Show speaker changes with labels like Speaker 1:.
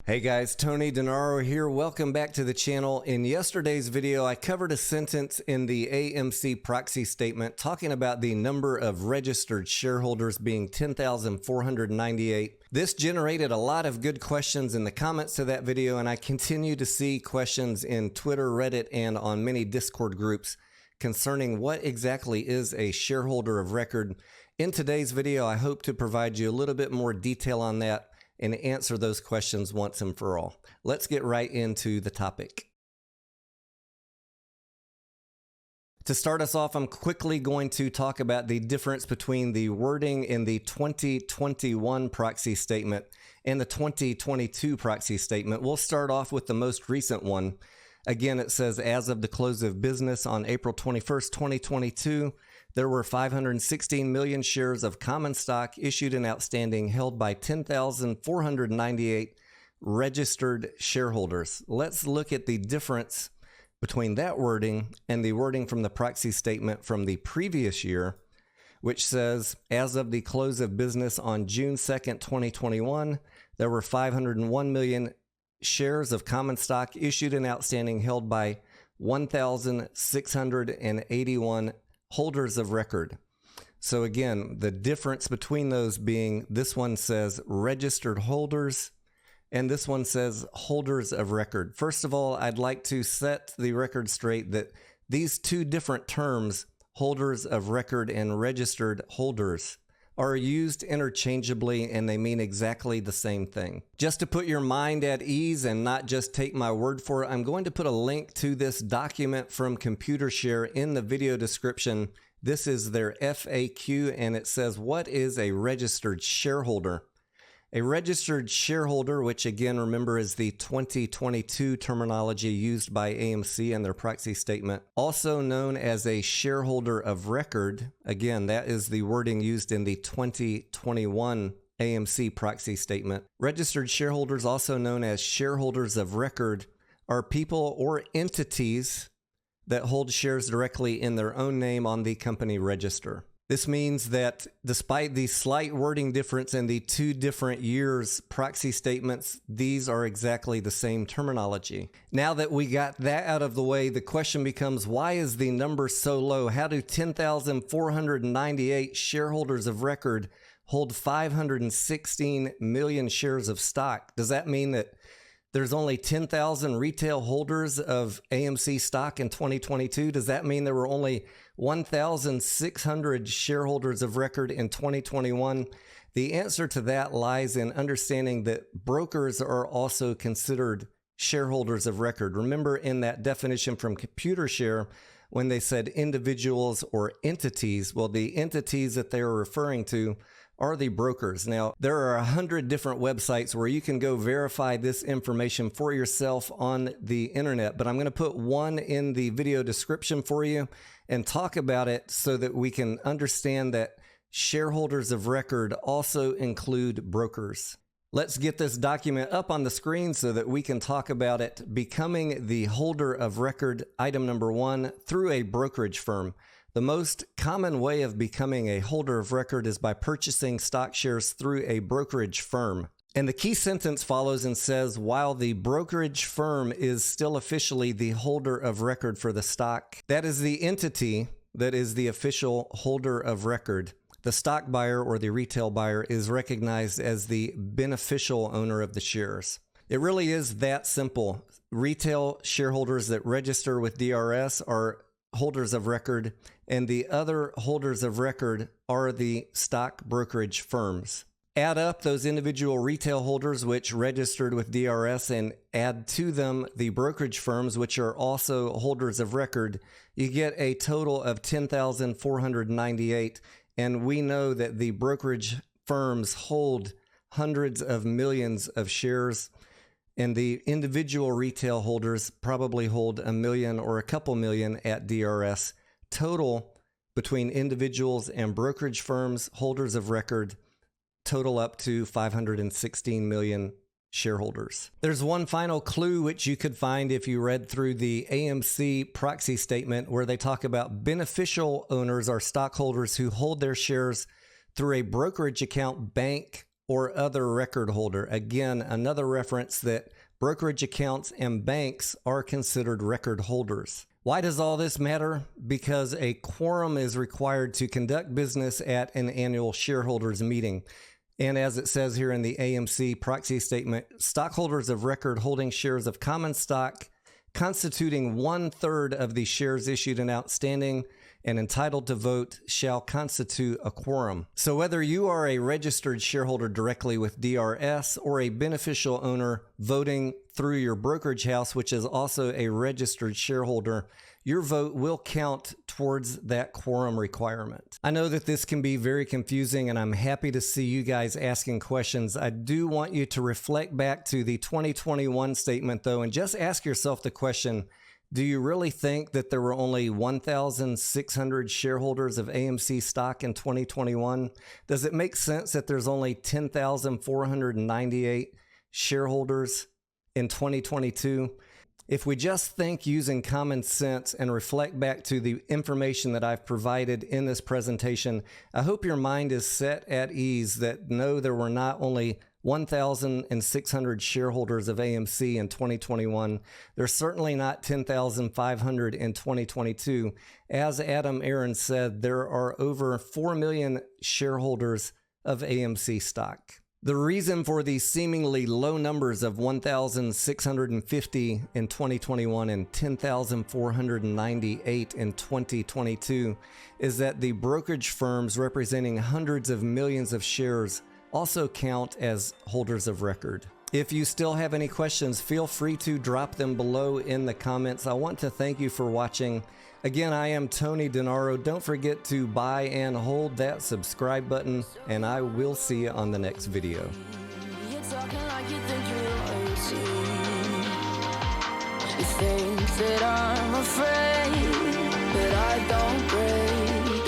Speaker 1: Hey guys, Tony Denaro here. Welcome back to the channel. In yesterday's video, I covered a sentence in the AMC proxy statement talking about the number of registered shareholders being 10,498. This generated a lot of good questions in the comments to that video, and I continue to see questions in Twitter, Reddit, and on many Discord groups concerning what exactly is a shareholder of record. In today's video, I hope to provide you a little bit more detail on that and answer those questions once and for all. Let's get right into the topic. To start us off, I'm quickly going to talk about the difference between the wording in the 2021 proxy statement and the 2022 proxy statement. We'll start off with the most recent one. Again, it says, as of the close of business on April 21st, 2022, there were 516 million shares of common stock issued and outstanding held by 10,498 registered shareholders. Let's look at the difference between that wording and the wording from the proxy statement from the previous year, which says, as of the close of business on June 2nd, 2021, there were 501 million shares of common stock issued and outstanding held by 1,681 holders of record. So again, the difference between those being this one says registered holders and this one says holders of record. First of all, I'd like to set the record straight that these two different terms, holders of record and registered holders, are used interchangeably and they mean exactly the same thing. Just to put your mind at ease and not just take my word for it, I'm going to put a link to this document from Computershare in the video description. This is their FAQ and it says, what is a registered shareholder? A registered shareholder, which again, remember, is the 2022 terminology used by AMC in their proxy statement, also known as a shareholder of record. Again, that is the wording used in the 2021 AMC proxy statement. Registered shareholders, also known as shareholders of record, are people or entities that hold shares directly in their own name on the company register. This means that despite the slight wording difference in the two different years' proxy statements, these are exactly the same terminology. Now that we got that out of the way, the question becomes, why is the number so low? How do 10,498 shareholders of record hold 516 million shares of stock? Does that mean that there's only 10,000 retail holders of AMC stock in 2022? Does that mean there were only 1,600 shareholders of record in 2021? The answer to that lies in understanding that brokers are also considered shareholders of record. Remember in that definition from Computershare, when they said individuals or entities, well, the entities that they are referring to are the brokers. Now, there are 100 different websites where you can go verify this information for yourself on the internet, but I'm going to put one in the video description for you and talk about it so that we can understand that shareholders of record also include brokers. Let's get this document up on the screen so that we can talk about it. Becoming the holder of record, item number 1, through a brokerage firm. The most common way of becoming a holder of record is by purchasing stock shares through a brokerage firm. And the key sentence follows and says, while the brokerage firm is still officially the holder of record for the stock, that is the entity that is the official holder of record. The stock buyer or the retail buyer is recognized as the beneficial owner of the shares. It really is that simple. Retail shareholders that register with DRS are holders of record, and the other holders of record are the stock brokerage firms. Add up those individual retail holders which registered with DRS and add to them the brokerage firms which are also holders of record, you get a total of 10,498, and we know that the brokerage firms hold hundreds of millions of shares, and the individual retail holders probably hold 1 million or a couple million at DRS. Total between individuals and brokerage firms, holders of record, total up to 516 million shareholders. There's one final clue which you could find if you read through the AMC proxy statement, where they talk about beneficial owners are stockholders who hold their shares through a brokerage account, bank, or other record holder. Again, another reference that brokerage accounts and banks are considered record holders. Why does all this matter? Because a quorum is required to conduct business at an annual shareholders meeting. And as it says here in the AMC proxy statement, stockholders of record holding shares of common stock constituting 1/3 of the shares issued and outstanding and entitled to vote shall constitute a quorum. So whether you are a registered shareholder directly with DRS or a beneficial owner voting through your brokerage house, which is also a registered shareholder, your vote will count towards that quorum requirement. I know that this can be very confusing, and I'm happy to see you guys asking questions. I do want you to reflect back to the 2021 statement, though, and just ask yourself the question, do you really think that there were only 1,600 shareholders of AMC stock in 2021? Does it make sense that there's only 10,498 shareholders in 2022? If we just think using common sense and reflect back to the information that I've provided in this presentation, I hope your mind is set at ease that no, there were not only 1,600 shareholders of AMC in 2021. There's certainly not 10,500 in 2022. As Adam Aaron said, there are over 4 million shareholders of AMC stock. The reason for the seemingly low numbers of 1,650 in 2021 and 10,498 in 2022 is that the brokerage firms representing hundreds of millions of shares also count as holders of record. If you still have any questions, feel free to drop them below in the comments. I want to thank you for watching. Again, I am Tony Denaro. Don't forget to buy and hold that subscribe button, and I will see you on the next video.
Speaker 2: You're talking like you think you're right. You think that I'm afraid.